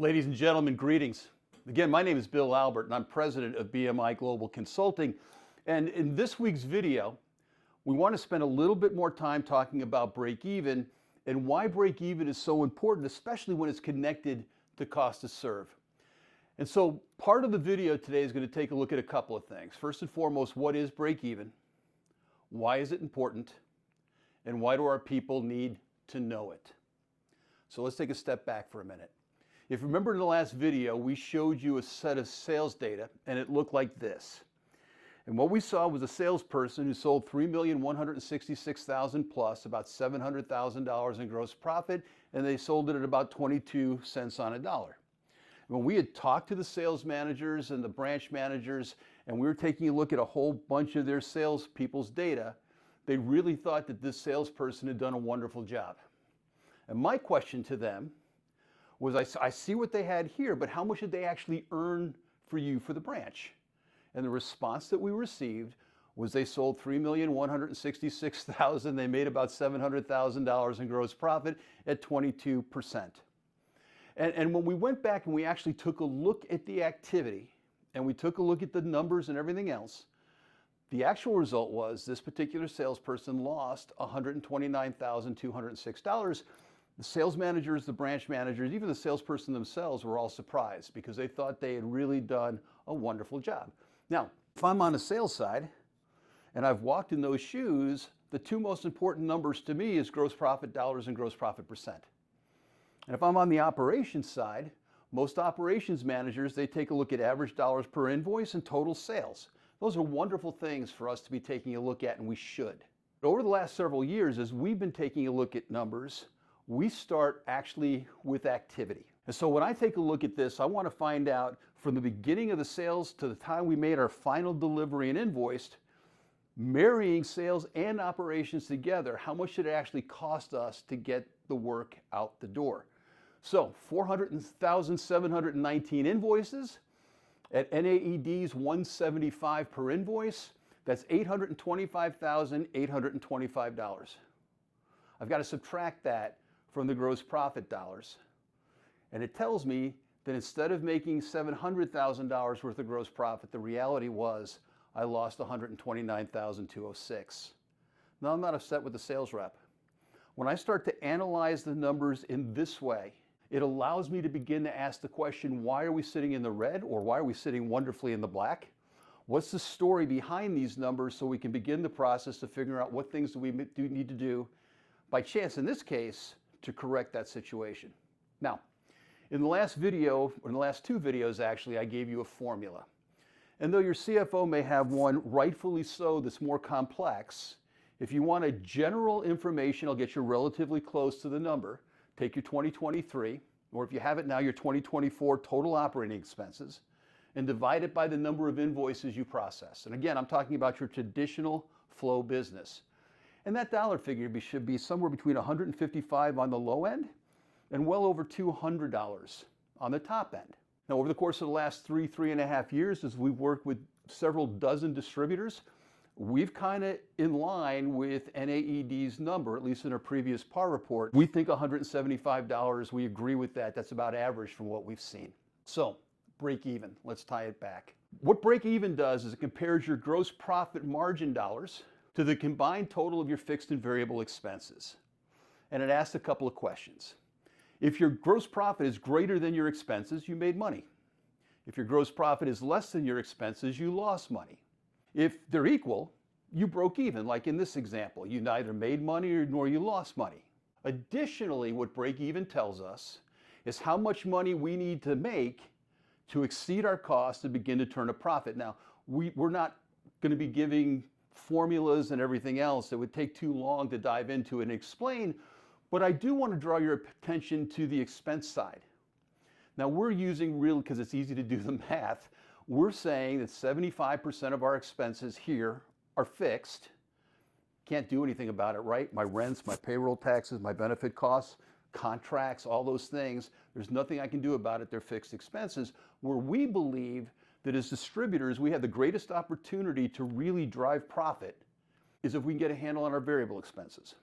Ladies and gentlemen, greetings. Again, my name is Bill Albert and I'm president of BMI Global Consulting. And in this week's video, we want to spend a little bit more time talking about break-even and why break-even is so important, especially when it's connected to cost to serve. And so part of the video today is going to take a look at a couple of things. First and foremost, what is break-even? Why is it important? And why do our people need to know it? So let's take a step back for a minute. If you remember in the last video, we showed you a set of sales data and it looked like this. And what we saw was a salesperson who sold $3,166,000 plus, about $700,000 in gross profit, and they sold it at about 22 cents on a dollar. When we had talked to the sales managers and the branch managers, and we were taking a look at a whole bunch of their sales people's data, they really thought that this salesperson had done a wonderful job. And my question to them was, I see what they had here, but how much did they actually earn for you for the branch? And the response that we received was they sold $3,166,000. They made about $700,000 in gross profit at 22%. And when we went back and we actually took a look at the activity and we took a look at the numbers and everything else, the actual result was this particular salesperson lost $129,206. The sales managers, the branch managers, even the salesperson themselves were all surprised because they thought they had really done a wonderful job. Now, if I'm on the sales side and I've walked in those shoes, the two most important numbers to me is gross profit dollars and gross profit percent. And if I'm on the operations side, most operations managers, they take a look at average dollars per invoice and total sales. Those are wonderful things for us to be taking a look at, and we should. But over the last several years, as we've been taking a look at numbers, we start actually with activity. And so when I take a look at this, I want to find out from the beginning of the sales to the time we made our final delivery and invoiced, marrying sales and operations together, how much did it actually cost us to get the work out the door? So 400,719 invoices at NAED's 175 per invoice, that's $825,825. I've got to subtract that from the gross profit dollars. And it tells me that instead of making $700,000 worth of gross profit, the reality was I lost $129,206. Now, I'm not upset with the sales rep. When I start to analyze the numbers in this way, it allows me to begin to ask the question, why are we sitting in the red, or why are we sitting wonderfully in the black? What's the story behind these numbers so we can begin the process to figure out what things do we need to do, by chance in this case, to correct that situation. Now, in the last video, or in the last two videos actually, I gave you a formula. And though your CFO may have one, rightfully so, that's more complex, if you want a general information, I'll get you relatively close to the number. Take your 2023, or if you have it now, your 2024 total operating expenses, and divide it by the number of invoices you process. And again, I'm talking about your traditional flow business. And that dollar figure should be somewhere between $155 on the low end and well over $200 on the top end. Now, over the course of the last three and a half years, as we've worked with several dozen distributors, we've kind of in line with NAED's number, at least in our previous PAR report. We think $175, we agree with that. That's about average from what we've seen. So, break even, let's tie it back. What break even does is it compares your gross profit margin dollars to the combined total of your fixed and variable expenses. And it asks a couple of questions. If your gross profit is greater than your expenses, you made money. If your gross profit is less than your expenses, you lost money. If they're equal, you broke even, like in this example. You neither made money nor you lost money. Additionally, what break even tells us is how much money we need to make to exceed our costs to begin to turn a profit. Now, we're not going to be giving formulas and everything else that would take too long to dive into and explain, but I do want to draw your attention to the expense side. Now, we're using because it's easy to do the math, we're saying that 75% of our expenses here are fixed. Can't do anything about it, right? My rents, my payroll taxes, my benefit costs, contracts, all those things, there's nothing I can do about it. They're fixed expenses. Where we believe that as distributors, we have the greatest opportunity to really drive profit is if we can get a handle on our variable expenses.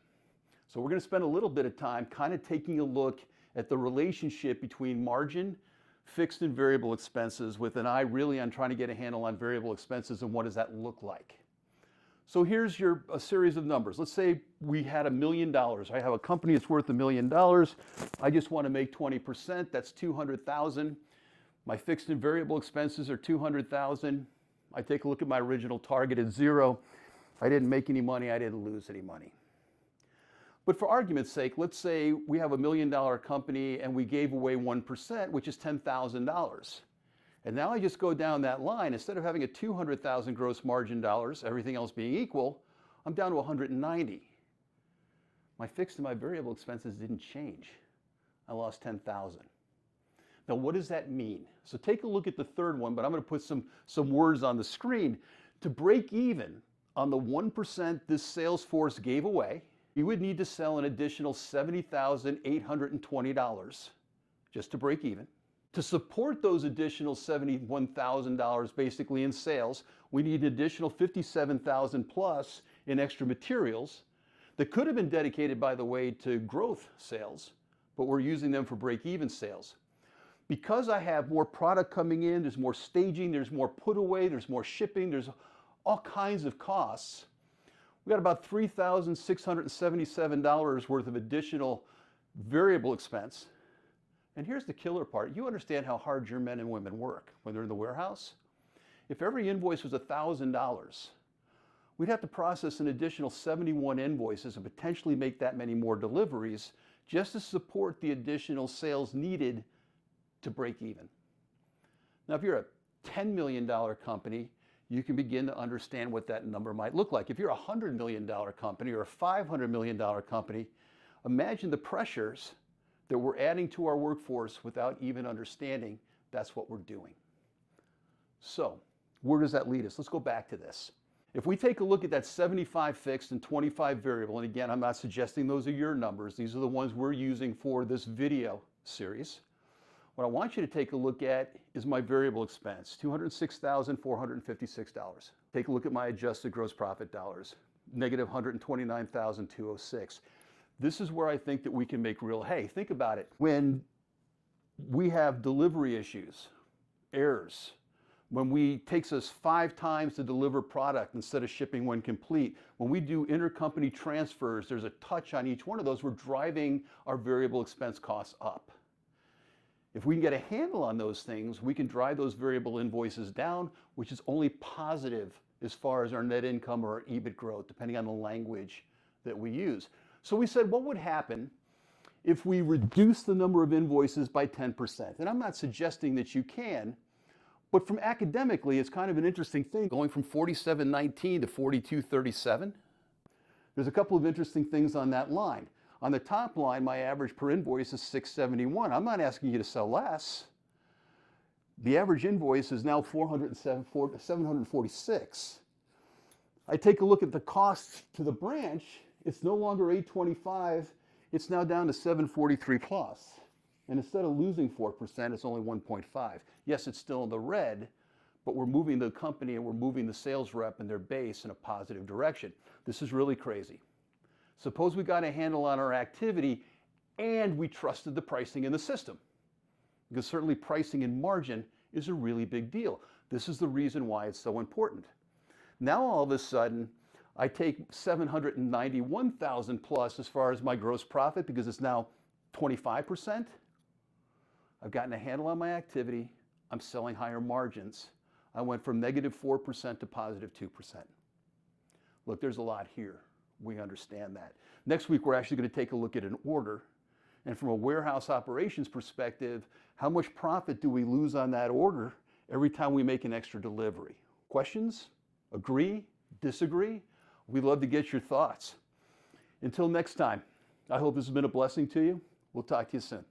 So we're going to spend a little bit of time kind of taking a look at the relationship between margin, fixed and variable expenses, with an eye really on trying to get a handle on variable expenses and what does that look like. So here's a series of numbers. Let's say we had $1 million. I have a company that's worth $1 million. I just want to make 20%. That's $200,000. My fixed and variable expenses are $200,000. I take a look at my original target at 0. I didn't make any money. I didn't lose any money. But for argument's sake, let's say we have $1 million company and we gave away 1%, which is $10,000. And now I just go down that line. Instead of having a $200,000 gross margin dollars, everything else being equal, I'm down to 190. My fixed and my variable expenses didn't change. I lost 10,000. Now, what does that mean? So take a look at the third one, but I'm going to put some words on the screen. To break even on the 1% this sales force gave away, you would need to sell an additional $70,820 just to break even. To support those additional $71,000 basically in sales, we need an additional $57,000 plus in extra materials that could have been dedicated, by the way, to growth sales, but we're using them for break-even sales. Because I have more product coming in, there's more staging, there's more put away, there's more shipping, there's all kinds of costs. We got about $3,677 worth of additional variable expense. And here's the killer part. You understand how hard your men and women work when they're in the warehouse? If every invoice was $1,000, we'd have to process an additional 71 invoices and potentially make that many more deliveries just to support the additional sales needed to break even. Now, if you're a $10 million company, you can begin to understand what that number might look like. If you're a $100 million company or a $500 million company, imagine the pressures that we're adding to our workforce without even understanding that's what we're doing. So, where does that lead us? Let's go back to this. If we take a look at that 75 fixed and 25 variable, and again, I'm not suggesting those are your numbers, these are the ones we're using for this video series. What I want you to take a look at is my variable expense, $206,456. Take a look at my adjusted gross profit dollars, negative $129,206. This is where I think that we can make real hay. Think about it. When we have delivery issues, errors, when it takes us 5 times to deliver product instead of shipping when complete, when we do intercompany transfers, there's a touch on each one of those, we're driving our variable expense costs up. If we can get a handle on those things, we can drive those variable invoices down, which is only positive as far as our net income or our EBIT growth, depending on the language that we use. So we said, what would happen if we reduce the number of invoices by 10%? And I'm not suggesting that you can, but from academically, it's kind of an interesting thing, going from 4719 to 4237. There's a couple of interesting things on that line. On the top line, my average per invoice is $671. I'm not asking you to sell less. The average invoice is now $746. I take a look at the costs to the branch. It's no longer $825. It's now down to $743 plus. And instead of losing 4%, it's only 1.5. Yes, it's still in the red, but we're moving the company and we're moving the sales rep and their base in a positive direction. This is really crazy. Suppose we got a handle on our activity and we trusted the pricing in the system. Because certainly pricing and margin is a really big deal. This is the reason why it's so important. Now all of a sudden, I take 791,000 plus as far as my gross profit because it's now 25%. I've gotten a handle on my activity. I'm selling higher margins. I went from negative 4% to positive 2%. Look, there's a lot here. We understand that. Next week, we're actually going to take a look at an order. And from a warehouse operations perspective, how much profit do we lose on that order every time we make an extra delivery? Questions? Agree? Disagree? We'd love to get your thoughts. Until next time, I hope this has been a blessing to you. We'll talk to you soon.